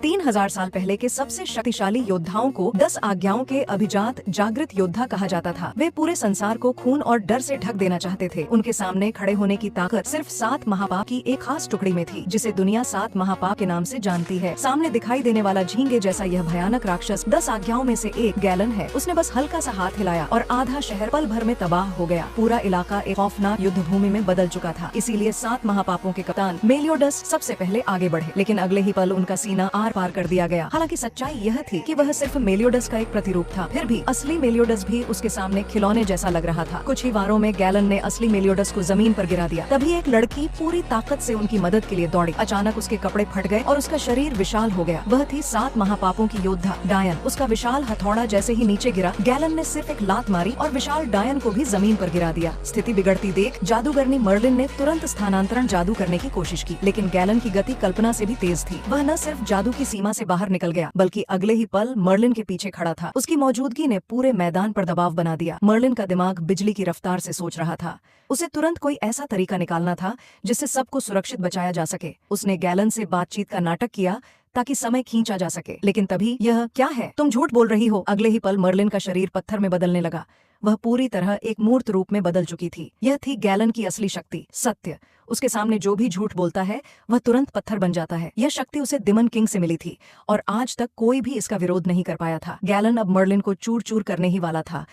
3000 साल पहले के सबसे शक्तिशाली योद्धाओं को 10 आज्ञाओं के अभिजात जागृत योद्धा कहा जाता था। वे पूरे संसार को खून और डर से ढक देना चाहते थे। उनके सामने खड़े होने की ताकत सिर्फ 7 महापाप की एक खास टुकड़ी में थी, जिसे दुनिया 7 महापाप के नाम से जानती है। सामने दिखाई देने वाला झींगे जैसा यह भयानक राक्षस 10 आज्ञाओं में से एक गैलन है। उसने बस हल्का सा हाथ हिलाया और आधा शहर पल भर में तबाह हो गया। पूरा इलाका एक खौफनाक युद्ध भूमि में बदल चुका था। इसीलिए 7 महापापों के कप्तान मेलियोडस सबसे पहले आगे बढ़े, लेकिन अगले ही पल उनका सीना आर पार कर दिया गया। हालांकि सच्चाई यह थी कि वह सिर्फ मेलियोडस का एक प्रतिरूप था। फिर भी असली मेलियोडस भी उसके सामने खिलौने जैसा लग रहा था। कुछ ही वारों में गैलन ने असली मेलियोडस को जमीन पर गिरा दिया। तभी एक लड़की पूरी ताकत से उनकी मदद के लिए दौड़ी। अचानक उसके कपड़े फट गए और उसका शरीर विशाल हो गया। वह थी 7 महापापों की योद्धा डायन। उसका विशाल हथौड़ा जैसे ही नीचे गिरा, गैलन ने सिर्फ एक लात मारी और विशाल डायन को भी जमीन पर गिरा दिया। स्थिति बिगड़ती देख जादूगरनी मर्लिन ने तुरंत स्थानांतरण जादू करने की कोशिश की, लेकिन गैलन की गति कल्पना से भी तेज थी। वह न सिर्फ जादू की सीमा से बाहर निकल गया, बल्कि अगले ही पल मर्लिन के पीछे खड़ा था। उसकी मौजूदगी ने पूरे मैदान पर दबाव बना दिया। मर्लिन का दिमाग बिजली की रफ्तार से सोच रहा था। उसे तुरंत कोई ऐसा तरीका निकालना था जिससे सबको सुरक्षित बचाया जा सके। उसने गैलन से बातचीत का नाटक किया ताकि समय खींचा जा सके। लेकिन तभी, यह क्या है? तुम झूठ बोल रही हो। अगले ही पल मर्लिन का शरीर पत्थर में बदलने लगा। वह पूरी तरह एक मूर्त रूप में बदल चुकी थी। यह थी गैलन की असली शक्ति, सत्य। उसके सामने जो भी झूठ बोलता है वह तुरंत पत्थर बन जाता है। यह शक्ति उसे दिमन किंग से मिली थी और आज तक कोई भी इसका विरोध नहीं कर पाया था। गैलन अब मर्लिन को चूर चूर करने ही वाला था,